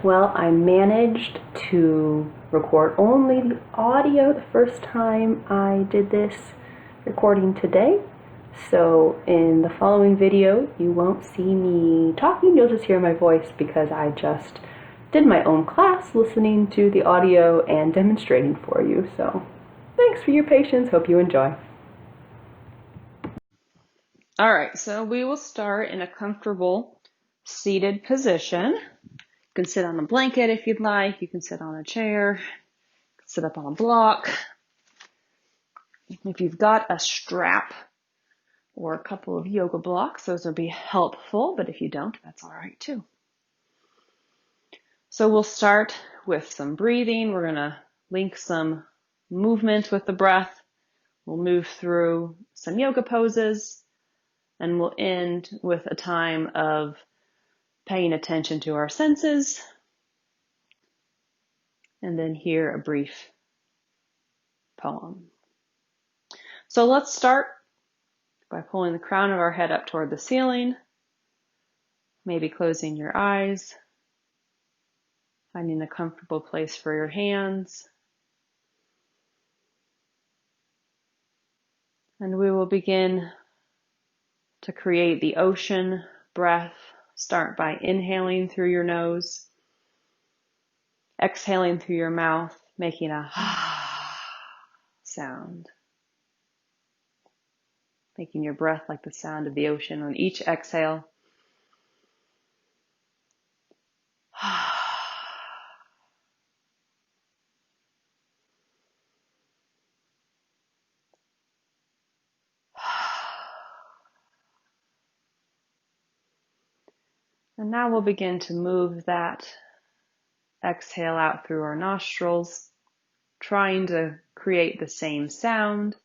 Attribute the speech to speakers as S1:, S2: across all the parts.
S1: Well, I managed to record only the audio the first time I did this recording today. So in the following video, you won't see me talking, you'll just hear my voice because I just did my own class listening to the audio and demonstrating for you. So thanks for your patience, hope you enjoy.
S2: All right, so we will start in a comfortable seated position. You can sit on a blanket if you'd like. You can sit on a chair, sit up on a block. If you've got a strap or a couple of yoga blocks, those will be helpful, but if you don't, that's all right too. So we'll start with some breathing. We're going to link some movement with the breath. We'll move through some yoga poses, and we'll end with a time of paying attention to our senses, and then hear a brief poem. So let's start by pulling the crown of our head up toward the ceiling, maybe closing your eyes, finding a comfortable place for your hands. And we will begin to create the ocean breath. Start by inhaling through your nose, exhaling through your mouth, making a sound. Making your breath like the sound of the ocean on each exhale. And now we'll begin to move that exhale out through our nostrils, trying to create the same sound,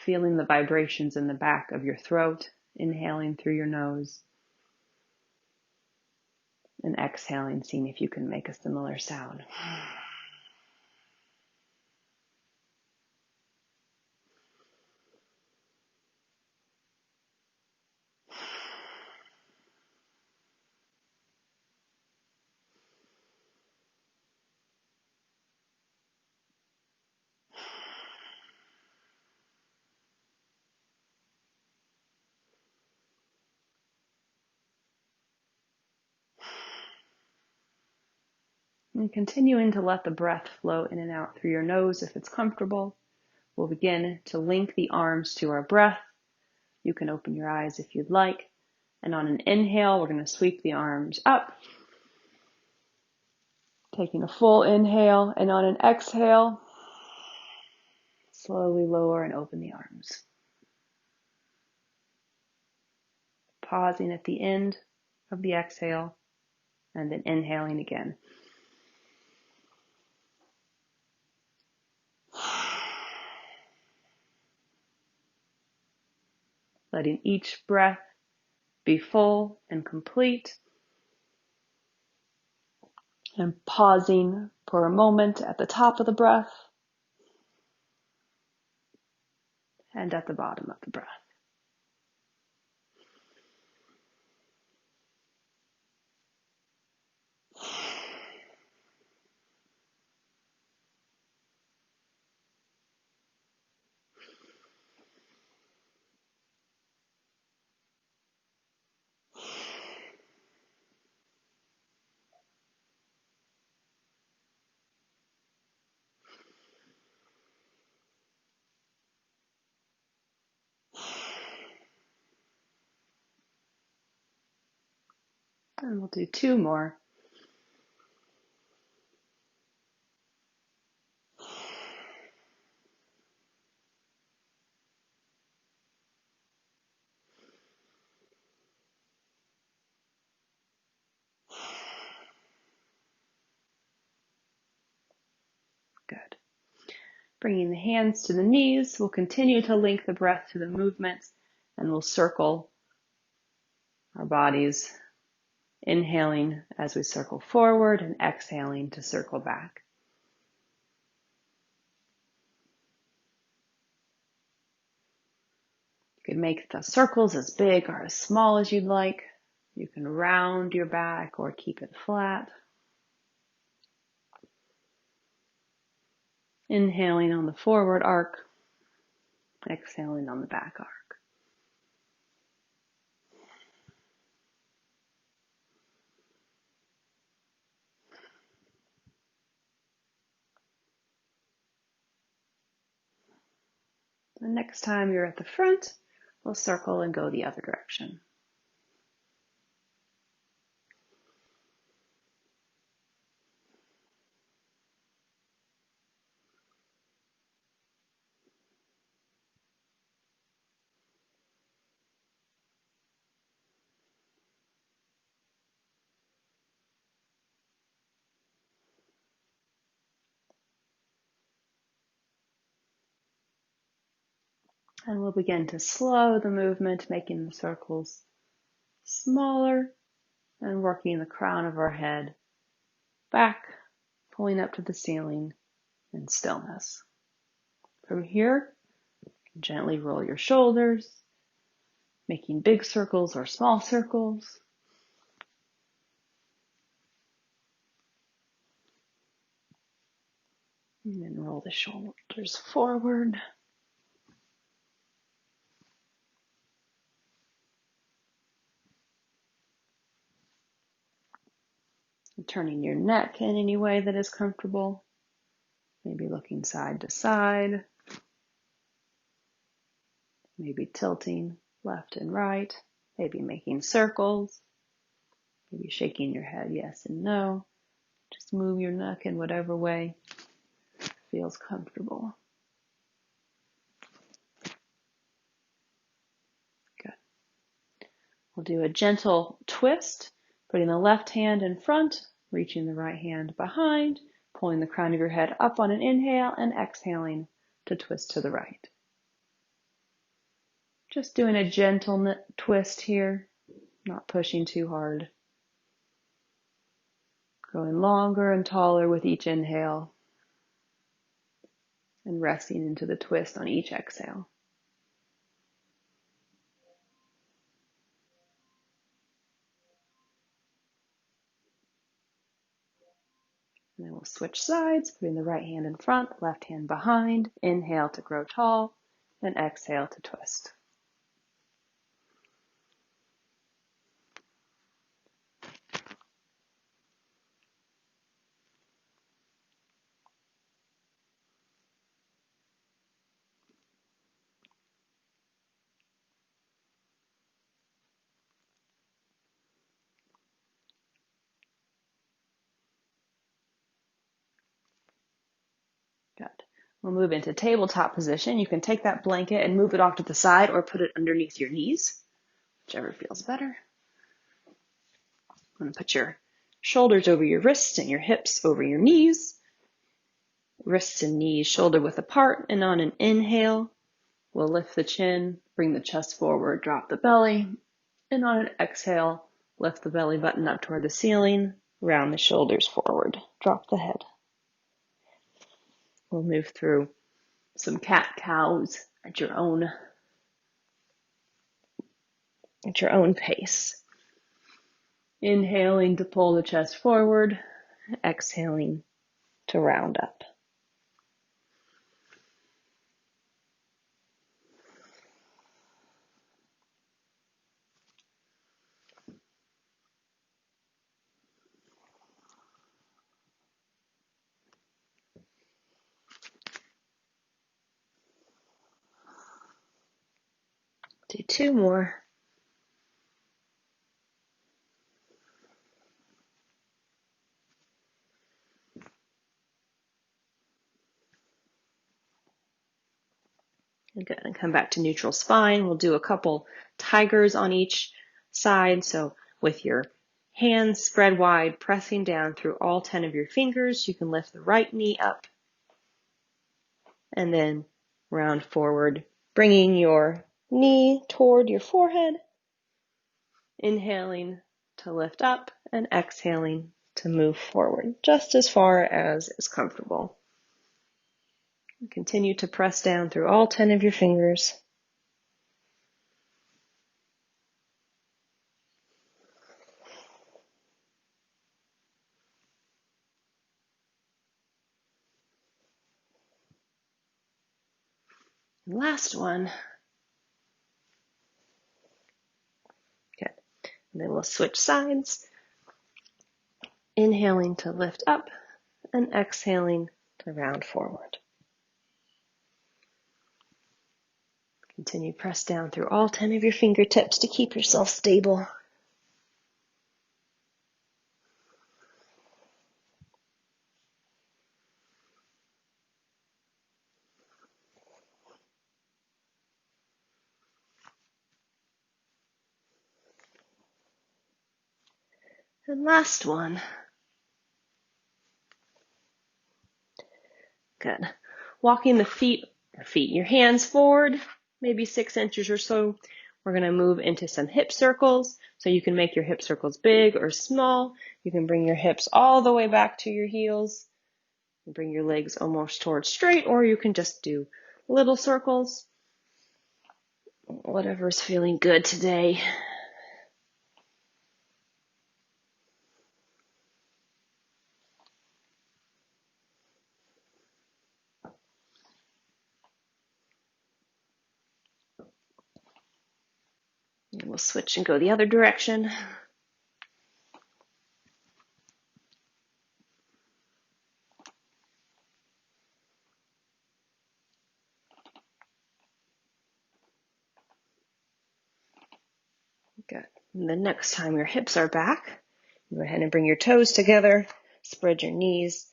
S2: feeling the vibrations in the back of your throat, inhaling through your nose, and exhaling, seeing if you can make a similar sound. And continuing to let the breath flow in and out through your nose if it's comfortable. We'll begin to link the arms to our breath. You can open your eyes if you'd like. And on an inhale, we're going to sweep the arms up. Taking a full inhale, and on an exhale, slowly lower and open the arms. Pausing at the end of the exhale, and then inhaling again. Letting each breath be full and complete. And pausing for a moment at the top of the breath and at the bottom of the breath. And we'll do two more. Good. Bringing the hands to the knees, we'll continue to link the breath to the movements, and we'll circle our bodies, inhaling as we circle forward and exhaling to circle back. You can make the circles as big or as small as you'd like. You can round your back or keep it flat. Inhaling on the forward arc, exhaling on the back arc. The next time you're at the front, we'll circle and go the other direction. And we'll begin to slow the movement, making the circles smaller and working the crown of our head back, pulling up to the ceiling in stillness. From here, gently roll your shoulders, making big circles or small circles. And then roll the shoulders forward. And turning your neck in any way that is comfortable. Maybe looking side to side. Maybe tilting left and right. Maybe making circles. Maybe shaking your head yes and no. Just move your neck in whatever way feels comfortable. Good. We'll do a gentle twist, putting the left hand in front, reaching the right hand behind, pulling the crown of your head up on an inhale and exhaling to twist to the right. Just doing a gentle twist here, not pushing too hard. Growing longer and taller with each inhale and resting into the twist on each exhale. And then we'll switch sides, putting the right hand in front, left hand behind. Inhale to grow tall and exhale to twist. Good. We'll move into tabletop position. You can take that blanket and move it off to the side or put it underneath your knees, whichever feels better. I'm going to put your shoulders over your wrists and your hips over your knees. Wrists and knees shoulder width apart, and on an inhale, we'll lift the chin, bring the chest forward, drop the belly, and on an exhale, lift the belly button up toward the ceiling, round the shoulders forward, drop the head. We'll move through some cat-cows at your own pace. Inhaling to pull the chest forward, exhaling to round up. Do 2 more. Good, and come back to neutral spine. We'll do a couple tigers on each side. So with your hands spread wide, pressing down through all 10 of your fingers, you can lift the right knee up and then round forward, bringing your knee toward your forehead, inhaling to lift up and exhaling to move forward, just as far as is comfortable. Continue to press down through all 10 of your fingers. And last one. Good. And then we'll switch sides. Inhaling to lift up and exhaling to round forward. Continue to press down through all 10 of your fingertips to keep yourself stable. And last one. Good. Walking your hands forward, maybe 6 inches or so. We're going to move into some hip circles. So you can make your hip circles big or small. You can bring your hips all the way back to your heels. Bring your legs almost towards straight, or you can just do little circles. Whatever's feeling good today. And we'll switch and go the other direction. Good. And the next time your hips are back, go ahead and bring your toes together, spread your knees,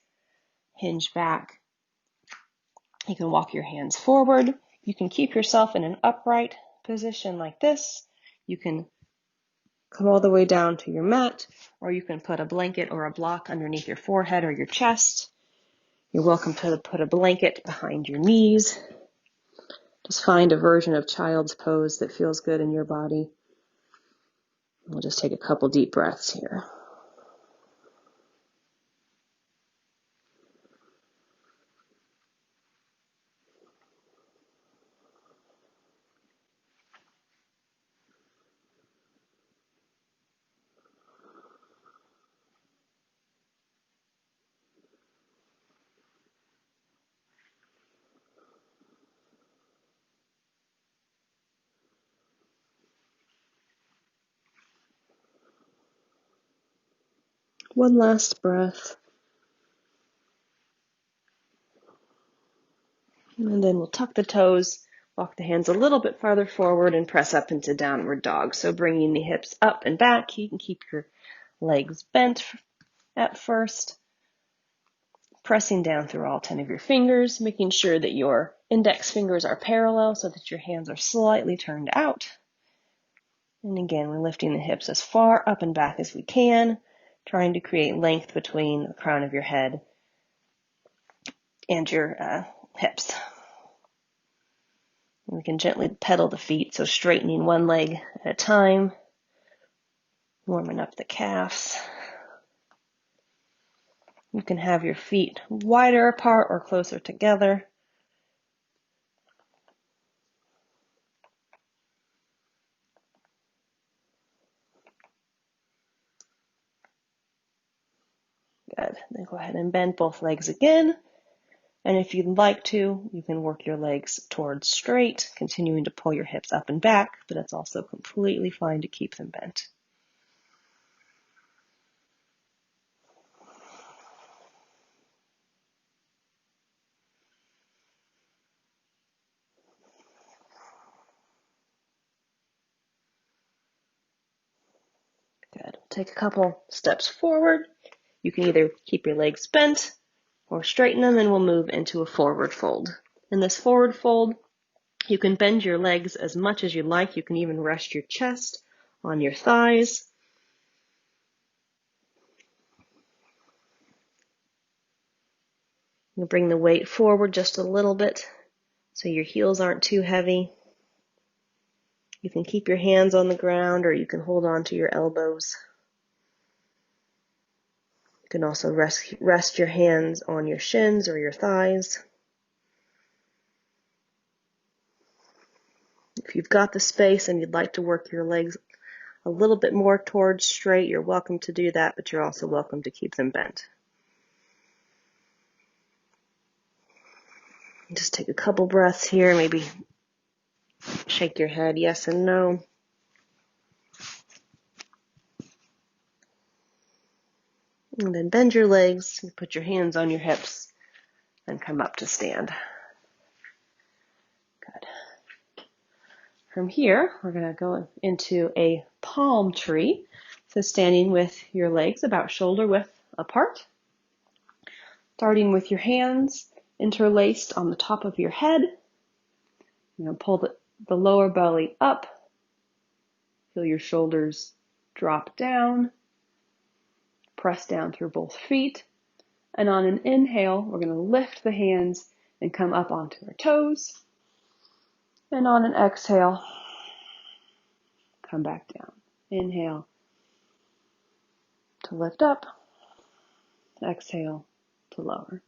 S2: hinge back. You can walk your hands forward. You can keep yourself in an upright position like this. You can come all the way down to your mat, or you can put a blanket or a block underneath your forehead or your chest. You're welcome to put a blanket behind your knees. Just find a version of child's pose that feels good in your body. We'll just take a couple deep breaths here. One last breath. And then we'll tuck the toes, walk the hands a little bit farther forward, and press up into downward dog. So bringing the hips up and back. You can keep your legs bent at first. Pressing down through all 10 of your fingers, making sure that your index fingers are parallel so that your hands are slightly turned out. And again, we're lifting the hips as far up and back as we can, trying to create length between the crown of your head and your hips. And we can gently pedal the feet, so straightening one leg at a time, warming up the calves. You can have your feet wider apart or closer together. Good. Then go ahead and bend both legs again. And if you'd like to, you can work your legs towards straight, continuing to pull your hips up and back, but it's also completely fine to keep them bent. Good. Take a couple steps forward. You can either keep your legs bent or straighten them, and we'll move into a forward fold. In this forward fold, you can bend your legs as much as you like. You can even rest your chest on your thighs. You bring the weight forward just a little bit so your heels aren't too heavy. You can keep your hands on the ground, or you can hold on to your elbows. You can also rest your hands on your shins or your thighs. If you've got the space and you'd like to work your legs a little bit more towards straight, you're welcome to do that, but you're also welcome to keep them bent.
S3: Just take a couple breaths here, maybe shake your head yes and no. And then bend your legs, put your hands on your hips, and come up to stand. Good. From here, we're going to go into a palm tree. So standing with your legs about shoulder width apart. Starting with your hands interlaced on the top of your head. You're going to pull the lower belly up. Feel your shoulders drop down. Press down through both feet. And on an inhale, we're going to lift the hands and come up onto our toes. And on an exhale, come back down. Inhale to lift up. Exhale to lower.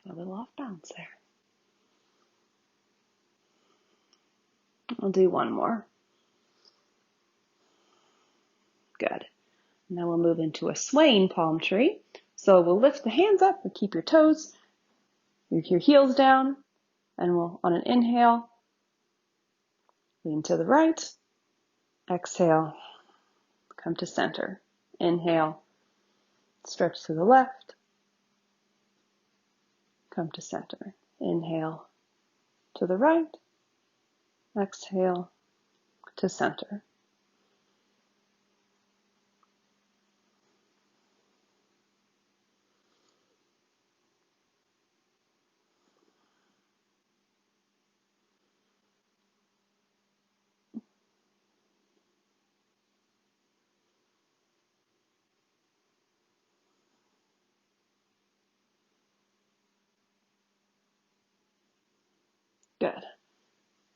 S3: Got a little off balance there. I'll do one more. Good. Now we'll move into a swaying palm tree. So we'll lift the hands up and keep your toes, your heels down, and we'll, on an inhale, lean to the right. Exhale, come to center. Inhale, stretch to the left. Come to center. Inhale to the right. Exhale to center. Good.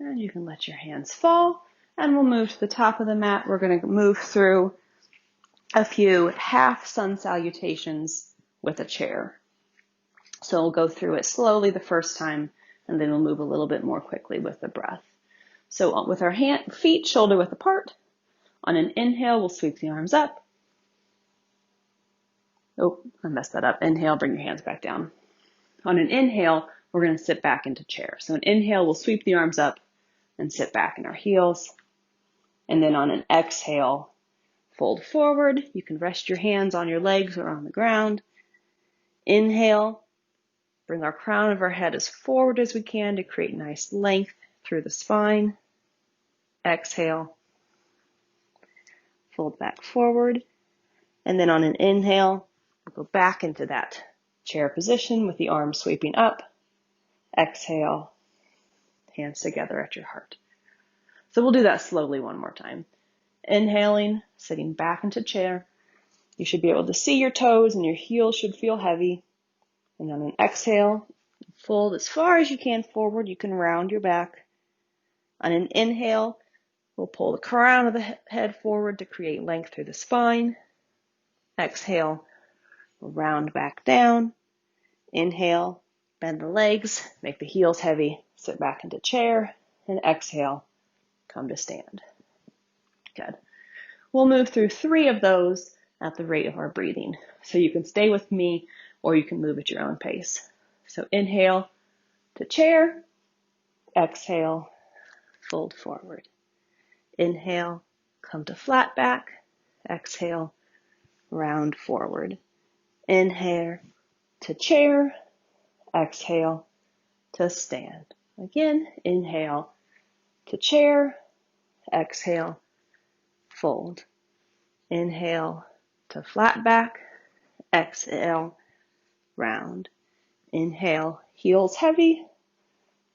S3: And you can let your hands fall, and we'll move to the top of the mat. We're going to move through a few half sun salutations with a chair. So we'll go through it slowly the first time, and then we'll move a little bit more quickly with the breath. So with our feet shoulder width apart, on an inhale, we'll sweep the arms up. Oh, I messed that up. Inhale, bring your hands back down. On an inhale, we're going to sit back into chair. So an inhale, we'll sweep the arms up and sit back in our heels. And then on an exhale, fold forward. You can rest your hands on your legs or on the ground. Inhale, bring our crown of our head as forward as we can to create nice length through the spine. Exhale, fold back forward. And then on an inhale, we'll go back into that chair position with the arms sweeping up. Exhale, hands together at your heart. So we'll do that slowly one more time. Inhaling, sitting back into chair. You should be able to see your toes and your heels should feel heavy. And on an exhale, fold as far as you can forward. You can round your back. On an inhale, we'll pull the crown of the head forward to create length through the spine. Exhale, we'll round back down. Inhale, bend the legs, make the heels heavy, sit back into chair, and exhale, come to stand. Good. We'll move through 3 of those at the rate of our breathing. So you can stay with me or you can move at your own pace. So inhale to chair, exhale, fold forward. Inhale, come to flat back, exhale, round forward. Inhale to chair, exhale to stand. Again, inhale to chair, exhale, fold. Inhale to flat back, exhale, round. Inhale, heels heavy,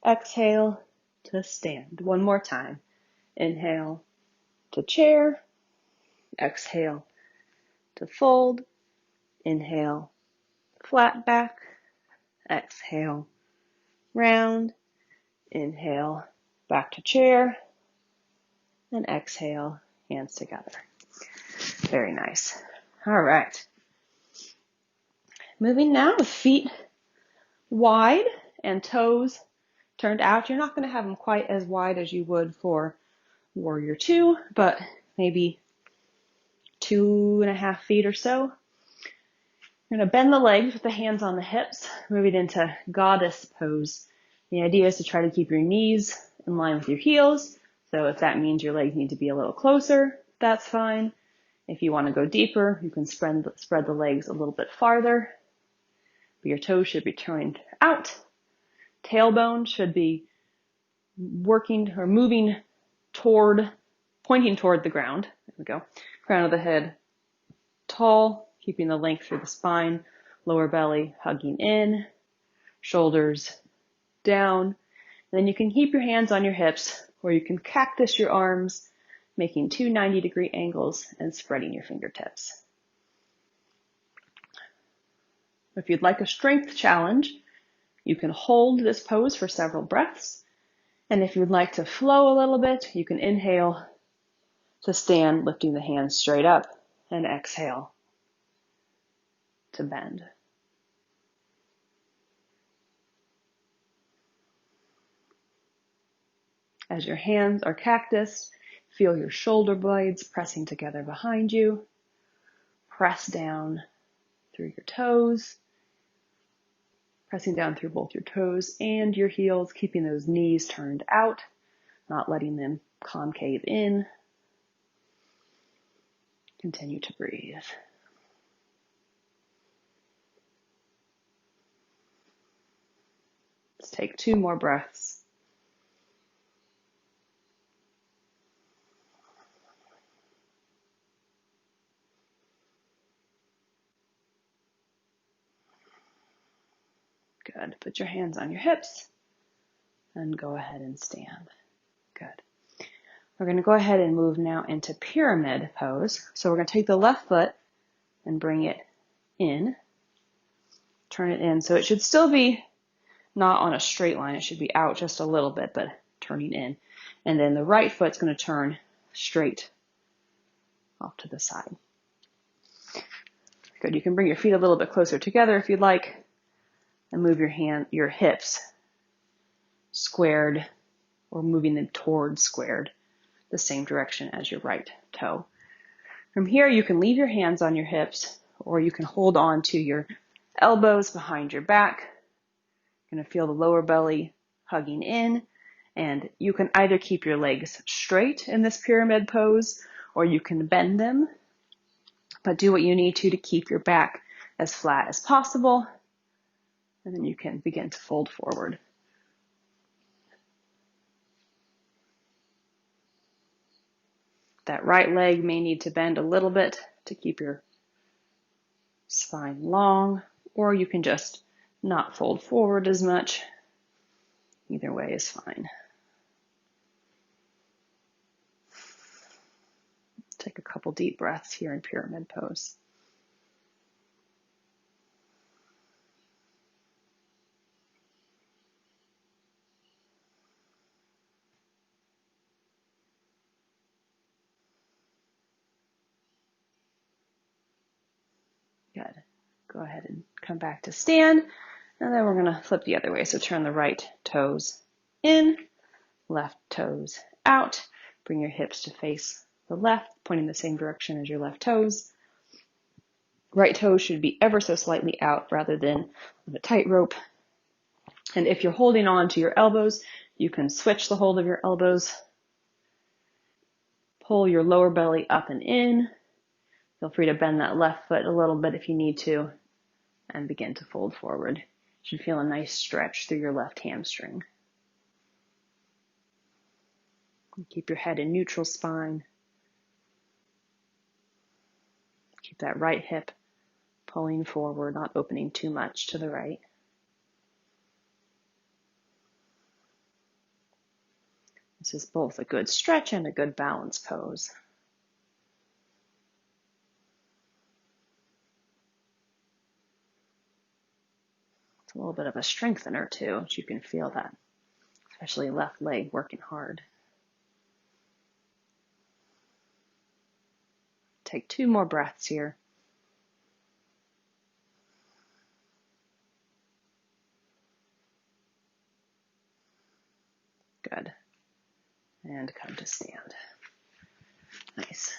S3: exhale to stand. One more time. Inhale to chair, exhale to fold. Inhale, flat back, exhale, round. Inhale, back to chair, and exhale,
S2: hands together. Very nice. All right. Moving now with feet wide and toes turned out. You're not going to have them quite as wide as you would for Warrior Two, but maybe 2.5 feet or so. You're going to bend the legs with the hands on the hips, moving into goddess pose. The idea is to try to keep your knees in line with your heels. So if that means your legs need to be a little closer, that's fine. If you want to go deeper, you can spread the legs a little bit farther. But your toes should be turned out. Tailbone should be working or moving pointing toward the ground. There we go. Crown of the head tall, keeping the length through the spine. Lower belly hugging in. Shoulders down. And then you can keep your hands on your hips, or you can cactus your arms, making 2 90-degree angles and spreading your fingertips. If you'd like a strength challenge, you can hold this pose for several breaths. And if you'd like to flow a little bit, you can inhale to stand, lifting the hands straight up, and exhale to bend. As your hands are cactus, feel your shoulder blades pressing together behind you. Press down through your toes, pressing down through both your toes and your heels, keeping those knees turned out, not letting them concave in. Continue to breathe. Let's take 2 more breaths. Good. Put your hands on your hips and go ahead and stand. Good. We're going to go ahead and move now into pyramid pose. So we're going to take the left foot and bring it in. Turn it in. So it should still be not on a straight line. It should be out just a little bit, but turning in. And then the right foot's going to turn straight off to the side. Good. You can bring your feet a little bit closer together if you'd like, and move your hips squared, or moving them towards squared, the same direction as your right toe. From here, you can leave your hands on your hips, or you can hold on to your elbows behind your back. You're going to feel the lower belly hugging in, and you can either keep your legs straight in this pyramid pose, or you can bend them, but do what you need to keep your back as flat as possible, and then you can begin to fold forward. That right leg may need to bend a little bit to keep your spine long, or you can just not fold forward as much. Either way is fine. Take a couple deep breaths here in pyramid pose. Good. Go ahead and come back to stand. And then we're going to flip the other way. So turn the right toes in, left toes out. Bring your hips to face the left, pointing the same direction as your left toes. Right toes should be ever so slightly out rather than the tightrope. And if you're holding on to your elbows, you can switch the hold of your elbows. Pull your lower belly up and in. Feel free to bend that left foot a little bit if you need to, and begin to fold forward. You should feel a nice stretch through your left hamstring. Keep your head in neutral spine. Keep that right hip pulling forward, not opening too much to the right. This is both a good stretch and a good balance pose. It's a little bit of a strengthener too, as you can feel that, especially left leg working hard. Take 2 more breaths here. Good. And come to stand. Nice.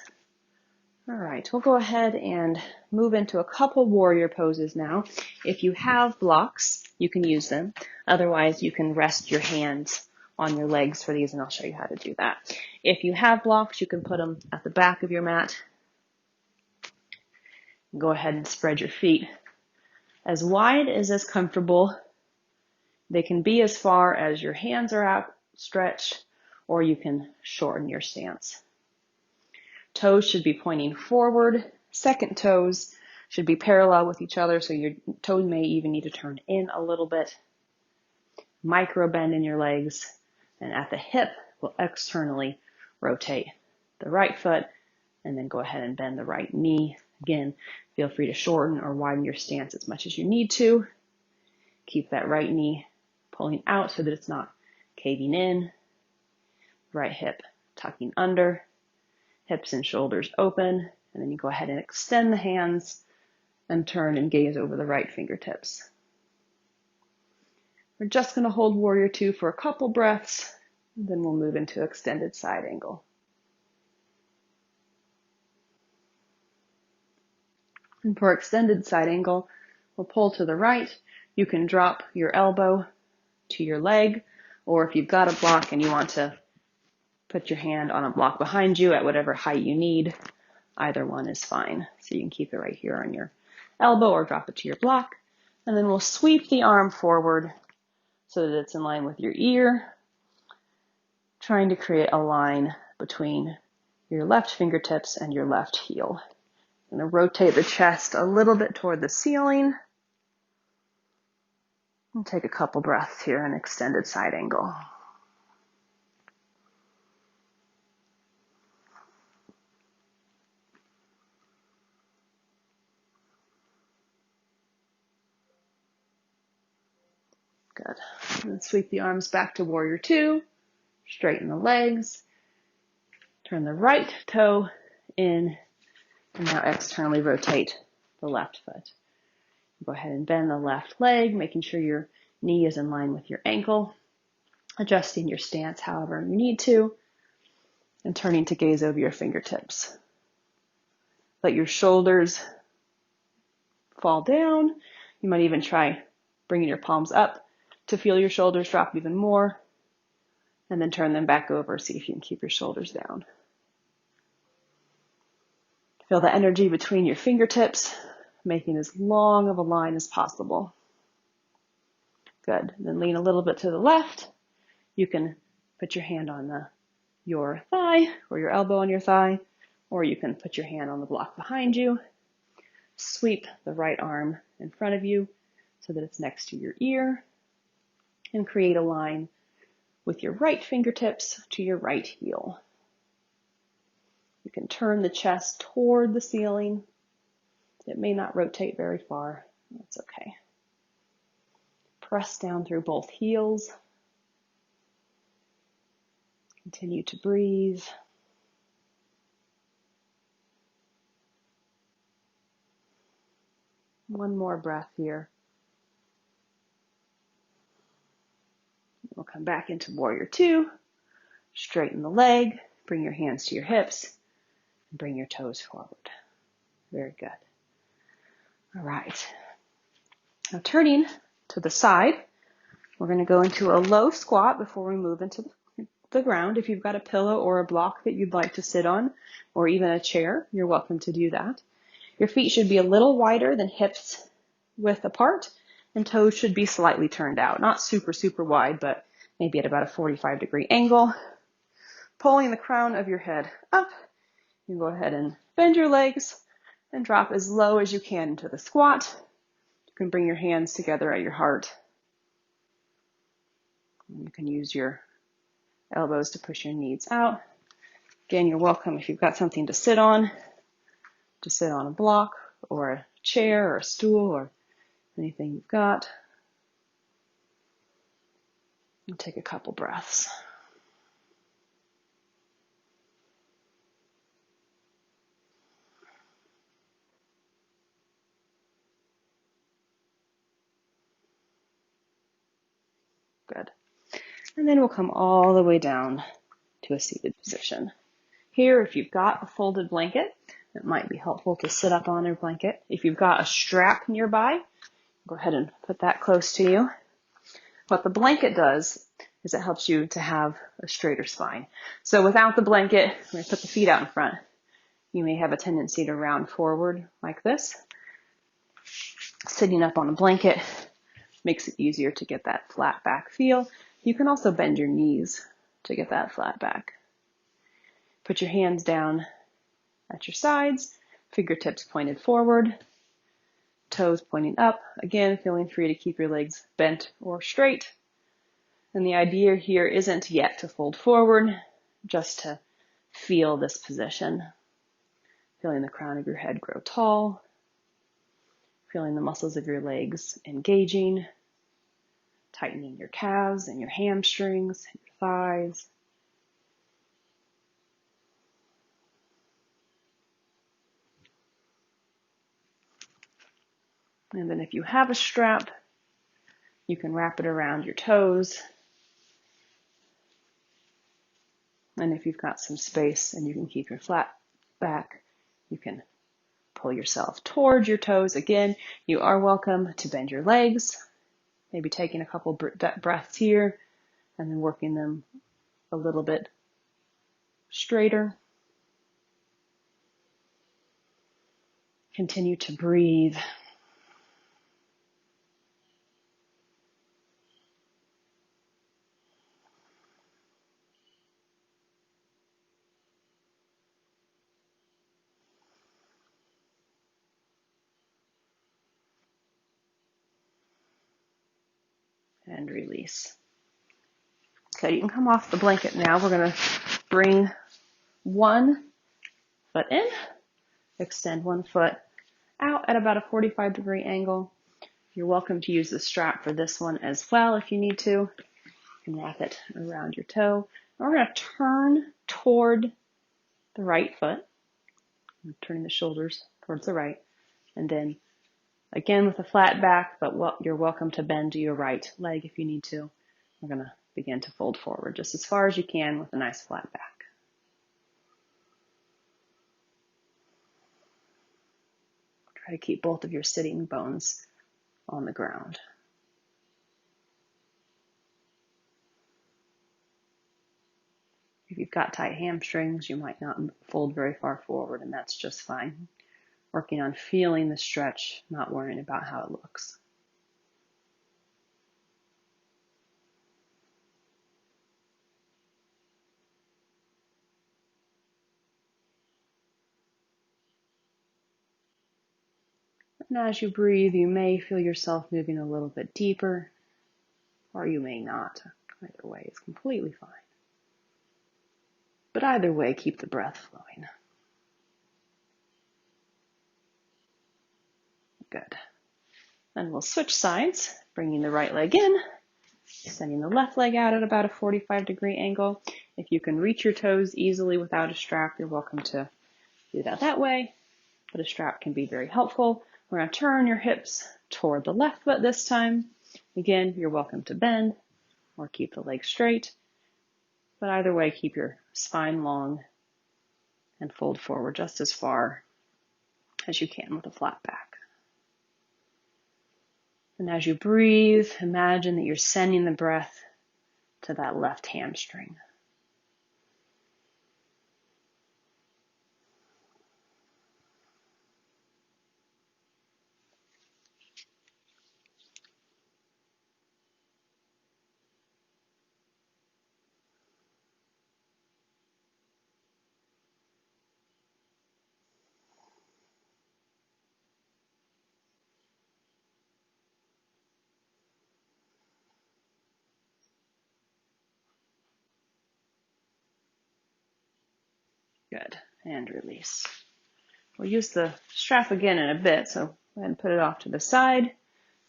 S2: All right, we'll go ahead and move into a couple warrior poses now. If you have blocks, you can use them. Otherwise, you can rest your hands on your legs for these, and I'll show you how to do that. If you have blocks, you can put them at the back of your mat. Go ahead and spread your feet as wide as comfortable. They can be as far as your hands are outstretched, or you can shorten your stance. Toes should be pointing forward. Second toes should be parallel with each other, so your toes may even need to turn in a little bit. Micro bend in your legs, and at the hip, we'll externally rotate the right foot, and then go ahead and bend the right knee. Again, feel free to shorten or widen your stance as much as you need to. Keep that right knee pulling out so that it's not caving in. Right hip tucking under. Hips and shoulders open, and then you go ahead and extend the hands and turn and gaze over the right fingertips. We're just going to hold warrior 2 for a couple breaths, and then we'll move into extended side angle. And for extended side angle, we'll pull to the right. You can drop your elbow to your leg, or if you've got a block and you want to put your hand on a block behind you at whatever height you need. Either one is fine. So you can keep it right here on your elbow or drop it to your block. And then we'll sweep the arm forward so that it's in line with your ear, trying to create a line between your left fingertips and your left heel. I'm going to rotate the chest a little bit toward the ceiling. And take a couple breaths here in extended side angle. Good. And then sweep the arms back to warrior 2. Straighten the legs. Turn the right toe in. And now externally rotate the left foot. Go ahead and bend the left leg, making sure your knee is in line with your ankle. Adjusting your stance however you need to. And turning to gaze over your fingertips. Let your shoulders fall down. You might even try bringing your palms up to feel your shoulders drop even more, and then turn them back over. See if you can keep your shoulders down. Feel the energy between your fingertips, making as long of a line as possible. Good. Then lean a little bit to the left. You can put your hand on your thigh or your elbow on your thigh, or you can put your hand on the block behind you. Sweep the right arm in front of you so that it's next to your ear. And create a line with your right fingertips to your right heel. You can turn the chest toward the ceiling. It may not rotate very far. That's okay. Press down through both heels. Continue to breathe. One more breath here. We'll come back into warrior 2. Straighten the leg. Bring your hands to your hips. And bring your toes forward. Very good. All right. Now turning to the side, we're going to go into a low squat before we move into the ground. If you've got a pillow or a block that you'd like to sit on, or even a chair, you're welcome to do that. Your feet should be a little wider than hips width apart, and toes should be slightly turned out. Not super, super wide, but maybe at about a 45-degree angle. Pulling the crown of your head up, you go ahead and bend your legs and drop as low as you can into the squat. You can bring your hands together at your heart. You can use your elbows to push your knees out. Again, you're welcome if you've got something to sit on a block or a chair or a stool or anything you've got. And take a couple breaths.
S3: Good. And then we'll come all the way down to a seated position. Here, if you've got a folded blanket, it might be helpful to sit up on your blanket. If you've got a strap nearby, go ahead and put that close to you. What the blanket does is it helps you to have a straighter spine. So without the blanket, when I put the feet out in front, you may have a tendency to round forward like this. Sitting up on a blanket makes it easier to get that flat back feel. You can also bend your knees to get that flat back. Put your hands down at your sides, fingertips pointed forward, toes pointing up. Again, feeling free to keep your legs bent or straight. And the idea here isn't yet to fold forward, just to feel this position. Feeling the crown of your head grow tall, feeling the muscles of your legs engaging, tightening your calves and your hamstrings, your thighs. And then if you have a strap, you can wrap it around your toes. And if you've got some space and you can keep your flat back, you can pull yourself towards your toes. Again, you are welcome to bend your legs, maybe taking a couple breaths here and then working them a little bit straighter. Continue to breathe. And release. Okay, you can come off the blanket now. We're going to bring one foot in, extend one foot out at about a 45-degree angle. You're welcome to use the strap for this one as well if you need to. You can wrap it around your toe. And we're going to turn toward the right foot, turning the shoulders towards the right, and then again with a flat back, but you're welcome to bend to your right leg if you need to. We're going to begin to fold forward just as far as you can with a nice flat back. Try to keep both of your sitting bones on the ground. If you've got tight hamstrings, you might not fold very far forward, and that's just fine. Working on feeling the stretch, not worrying about how it looks. And as you breathe, you may feel yourself moving a little bit deeper, or you may not. Either way is completely fine. But either way, keep the breath flowing. Good. And we'll switch sides, bringing the right leg in, sending the left leg out at about a 45-degree angle. If you can reach your toes easily without a strap, you're welcome to do that way, but a strap can be very helpful. We're going to turn your hips toward the left foot this time. Again, you're welcome to bend or keep the leg straight, but either way, keep your spine long and fold forward just as far as you can with a flat back. And as you breathe, imagine that you're sending the breath to that left hamstring. Good. And release. We'll use the strap again in a bit, so go ahead and put it off to the side,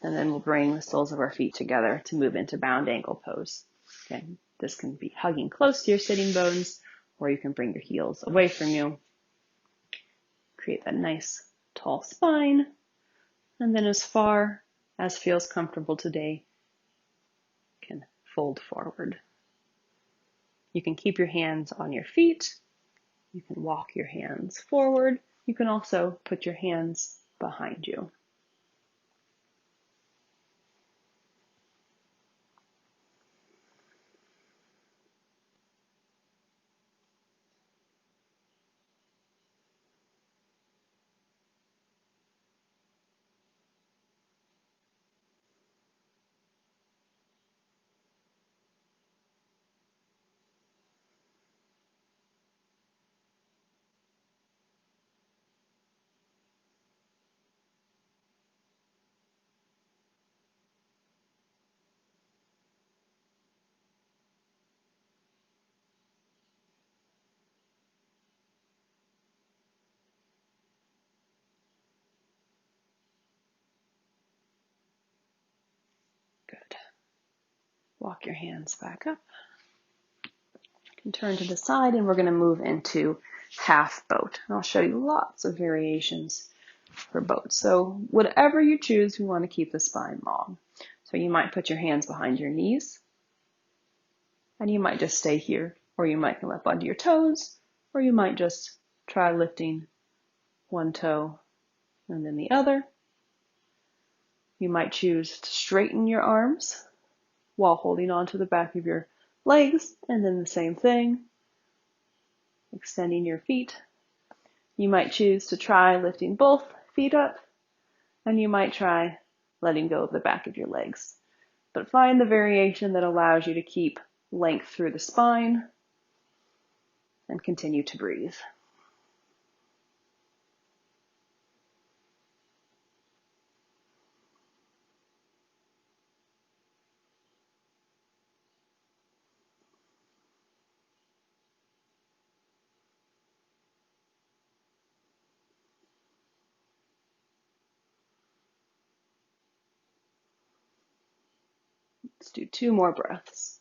S3: and then we'll bring the soles of our feet together to move into bound ankle pose. Okay. This can be hugging close to your sitting bones, or you can bring your heels away from you. Create that nice tall spine, and then as far as feels comfortable today, you can
S2: fold forward. You can keep your hands on your feet. You can walk your hands forward. You can also put your hands behind you. Good. Walk your hands back up. You can turn to the side and we're going to move into half boat. And I'll show you lots of variations for boat. So whatever you choose, we want to keep the spine long. So you might put your hands behind your knees and you might just stay here, or you might come up onto your toes, or you might just try lifting one toe and then the other. You might choose to straighten your arms while holding onto the back of your legs, and then the same thing, extending your feet. You might choose to try lifting both feet up, and you might try letting go of the back of your legs. But find the variation that allows you to keep length through the spine and continue to breathe. Let's do 2 more breaths.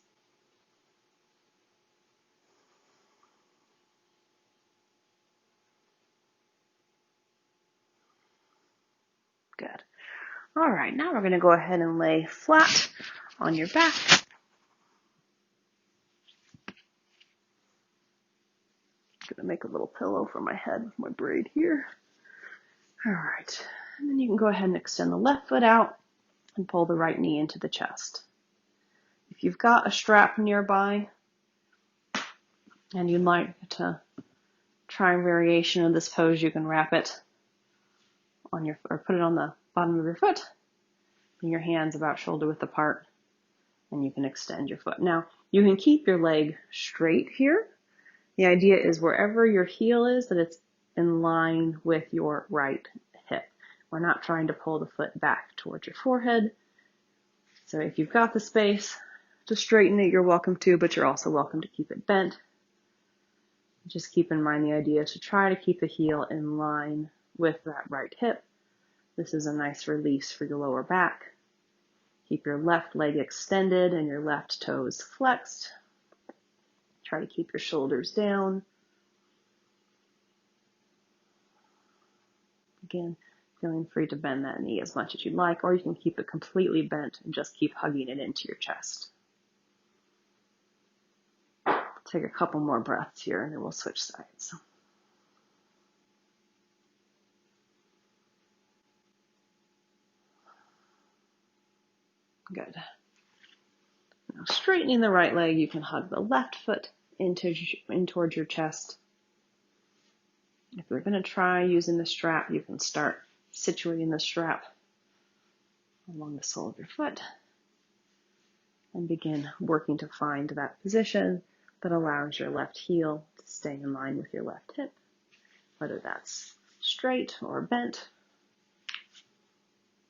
S2: Good. All right, now we're going to go ahead and lay flat on your back. I'm going to make a little pillow for my head with my braid here. All right, and then you can go ahead and extend the left foot out and pull the right knee into the chest. If you've got a strap nearby and you'd like to try a variation of this pose, you can wrap it on your, or put it on the bottom of your foot, and your hands about shoulder width apart, and you can extend your foot. Now, you can keep your leg straight here. The idea is wherever your heel is, that it's in line with your right hip. We're not trying to pull the foot back towards your forehead. So if you've got the space to straighten it, you're welcome to, but you're also welcome to keep it bent. Just keep in mind the idea is to try to keep the heel in line with that right hip. This is a nice release for your lower back. Keep your left leg extended and your left toes flexed. Try to keep your shoulders down. Again, feeling free to bend that knee as much as you'd like, or you can keep it completely bent and just keep hugging it into your chest. Take a couple more breaths here and then we'll switch sides. Good. Now straightening the right leg, you can hug the left foot in towards your chest. If you're going to try using the strap, you can start situating the strap along the sole of your foot and begin working to find that position that allows your left heel to stay in line with your left hip, whether that's straight or bent.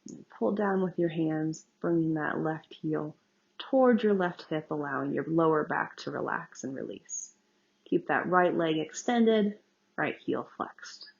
S2: And pull down with your hands, bringing that left heel towards your left hip, allowing your lower back to relax and release. Keep that right leg extended, right heel flexed.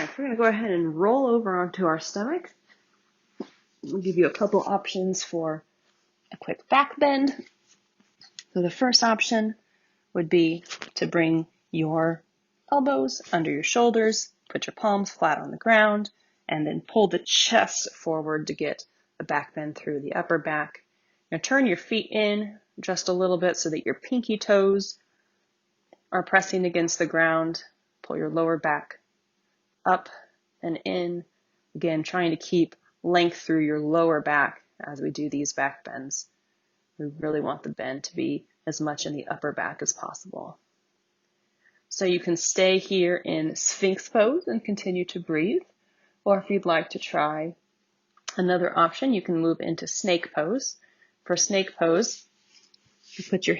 S3: right, we're going to go ahead and roll over onto our stomach. We'll give you a couple options for a quick back bend. So the first option would be to bring your elbows under your shoulders, put your palms flat on the ground, and then pull the chest forward to get a back bend through the upper back. Now turn your feet in just a little bit so that your pinky toes are pressing against the ground. Pull your lower back up and in. Again, trying to keep length through your lower back as we do these back bends. We really want the bend to be as much in the upper back as possible. So you can stay here in Sphinx pose and continue to breathe. Or if you'd like to try another option, you can move into snake pose. For snake pose, you put your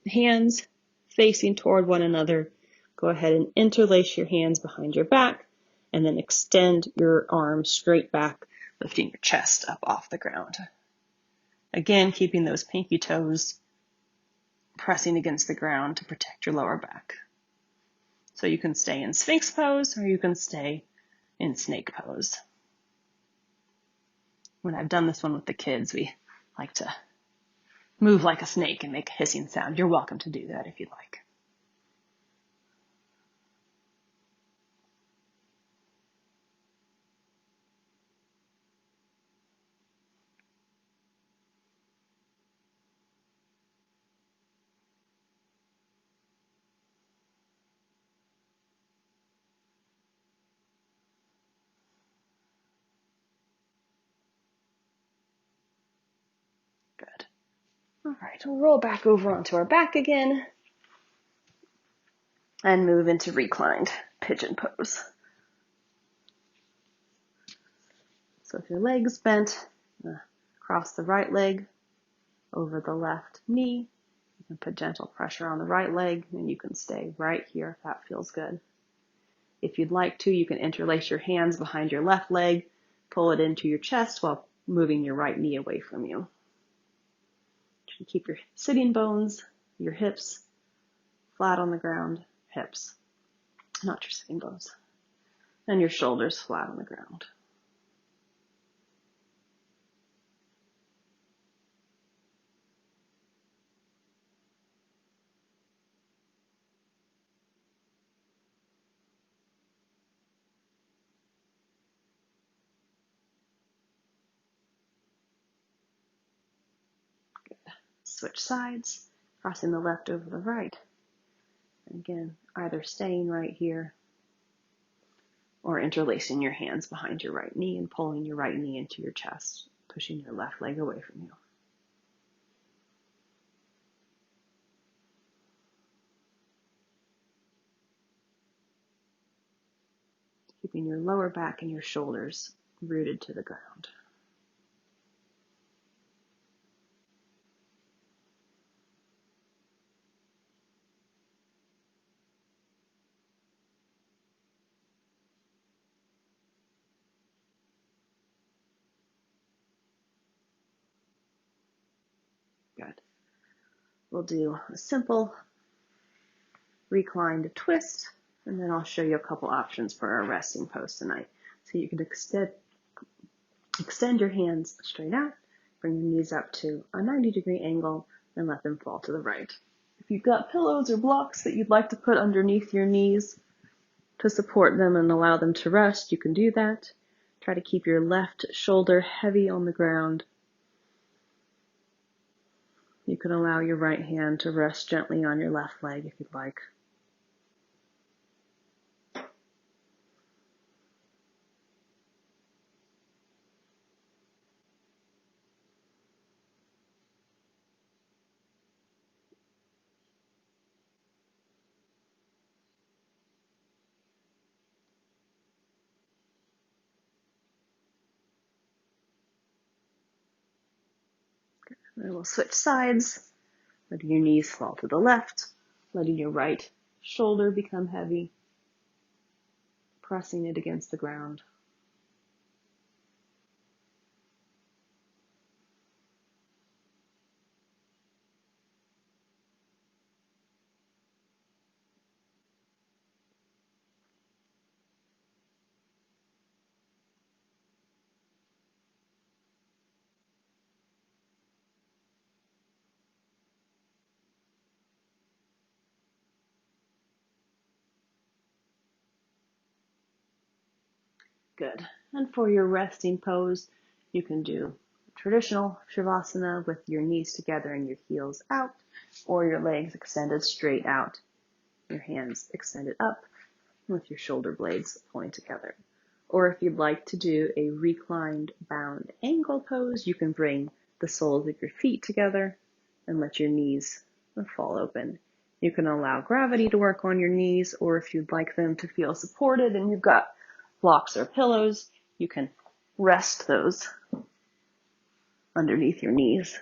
S3: hands facing toward one another. Go ahead and interlace your hands behind your back and then extend your arms straight back, lifting your chest up off the ground. Again, keeping those pinky toes pressing against the ground to protect your lower back. So you can stay in Sphinx pose or you can stay in snake pose. When I've done this one with the kids, we like to move like a snake and make a hissing sound. You're welcome to do that if you'd like. Good. All right, we'll roll back over onto our back again and move into reclined pigeon pose. So if your leg's bent, cross the right leg over the left knee. You can put gentle pressure on the right leg and you can stay right here if that feels good. If you'd like to, you can interlace your hands behind your left leg, pull it into your chest while moving your right knee away from you. Keep your sitting bones, your hips flat on the ground, hips, not your sitting bones, and your shoulders flat on the ground. Switch sides, crossing the left over the right. And again, either staying right here or interlacing your hands behind your right knee and pulling your right knee into your chest, pushing your left leg away from you. Keeping your lower back and your shoulders rooted to the ground. Good. We'll do a simple reclined twist, and then I'll show you a couple options for our resting pose tonight. So you can extend your hands straight out, bring your knees up to a 90-degree angle, and let them fall to the right. If you've got pillows or blocks that you'd like to put underneath your knees to support them and allow them to rest, you can do that. Try to keep your left shoulder heavy on the ground. You can allow your right hand to rest gently on your left leg if you'd like. Then we'll switch sides, letting your knees fall to the left, letting your right shoulder become heavy, pressing it against the ground.
S2: Good. And for your resting pose, you can do traditional Shavasana with your knees together and your heels out, or your legs extended straight out, your hands extended up with your shoulder blades pulling together. Or if you'd like to do a reclined bound angle pose, you can bring the soles of your feet together and let your knees fall open. You can allow gravity to work on your knees, or if you'd like them to feel supported and you've got blocks or pillows, you can rest those underneath your knees.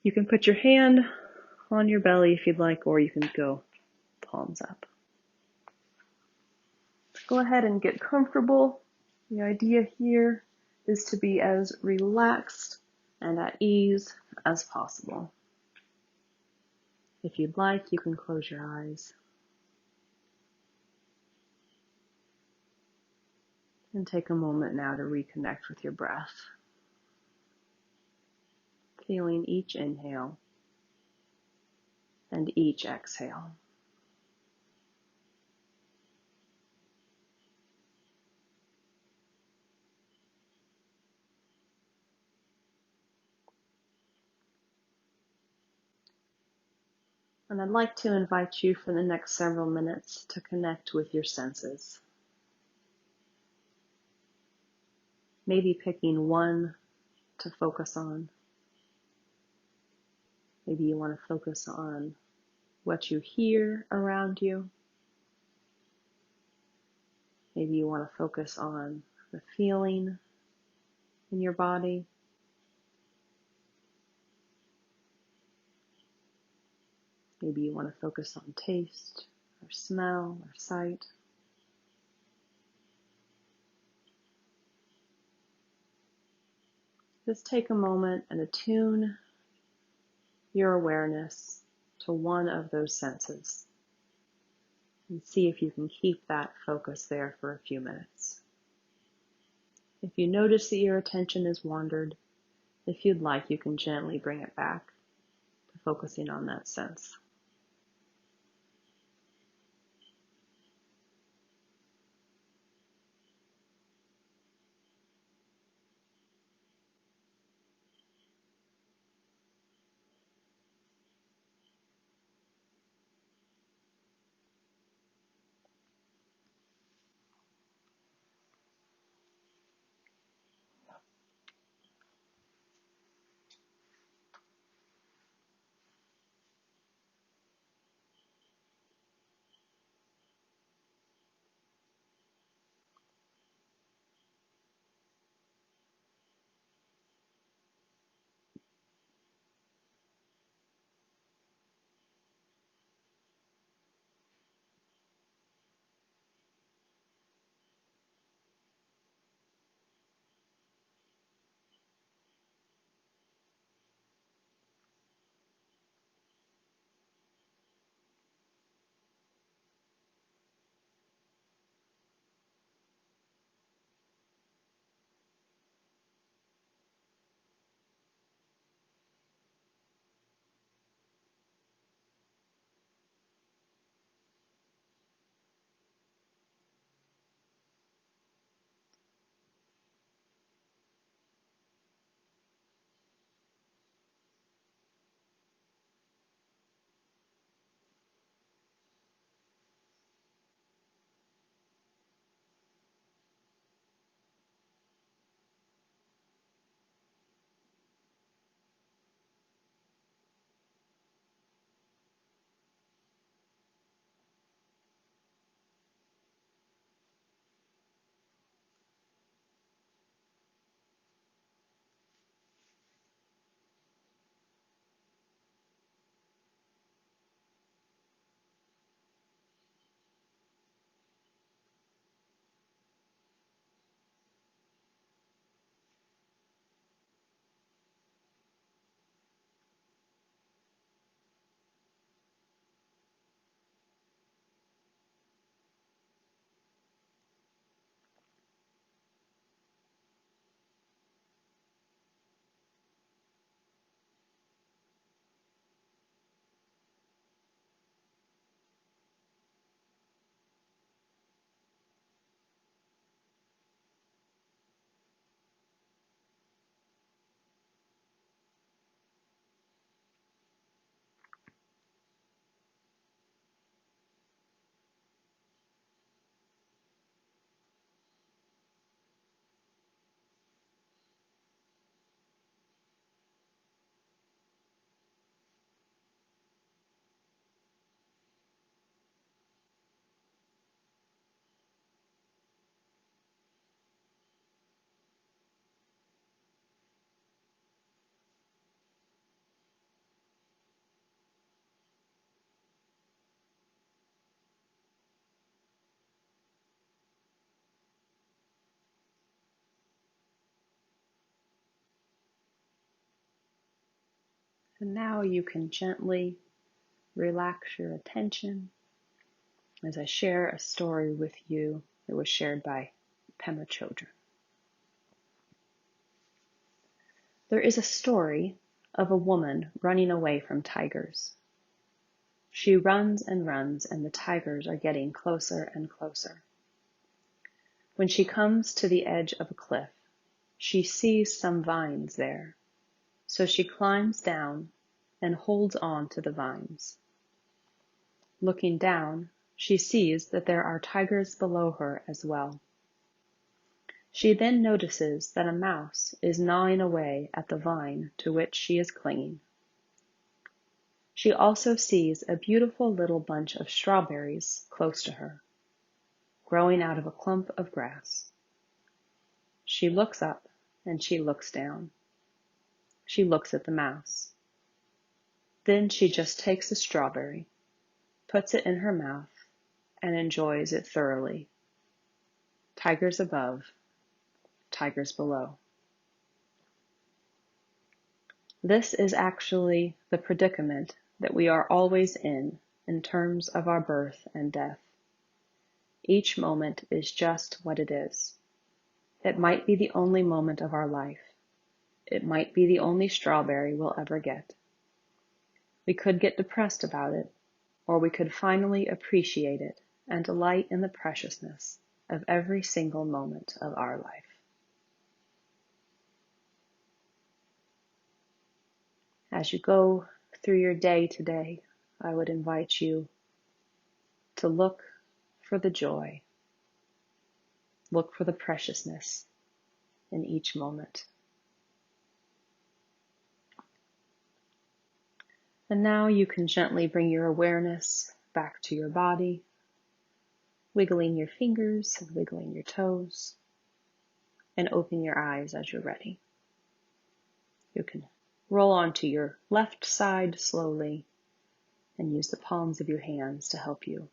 S2: You can put your hand on your belly if you'd like, or you can go palms up. Go ahead and get comfortable. The idea here is to be as relaxed and at ease as possible. If you'd like, you can close your eyes and take a moment now to reconnect with your breath, feeling each inhale and each exhale. And I'd like to invite you for the next several minutes to connect with your senses. Maybe picking one to focus on. Maybe you want to focus on what you hear around you. Maybe you want to focus on the feeling in your body. Maybe you want to focus on taste or smell or sight. Just take a moment and attune your awareness to one of those senses and see if you can keep that focus there for a few minutes. If you notice that your attention has wandered, if you'd like, you can gently bring it back to focusing on that sense. And now you can gently relax your attention as I share a story with you that was shared by Pema Chodron. There is a story of a woman running away from tigers. She runs and runs, and the tigers are getting closer and closer. When she comes to the edge of a cliff, she sees some vines there, so she climbs down and holds on to the vines. Looking down, she sees that there are tigers below her as well. She then notices that a mouse is gnawing away at the vine to which she is clinging. She also sees a beautiful little bunch of strawberries close to her, growing out of a clump of grass. She looks up and she looks down. She looks at the mouse. Then she just takes a strawberry, puts it in her mouth, and enjoys it thoroughly. Tigers above, tigers below. This is actually the predicament that we are always in terms of our birth and death. Each moment is just what it is. It might be the only moment of our life. It might be the only strawberry we'll ever get. We could get depressed about it, or we could finally appreciate it and delight in the preciousness of every single moment of our life. As you go through your day today, I would invite you to look for the joy, look for the preciousness in each moment. And now you can gently bring your awareness back to your body, wiggling your fingers and wiggling your toes, and open your eyes as you're ready. You can roll onto your left side slowly and use the palms of your hands to help you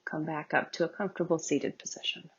S2: come back up to a comfortable seated position.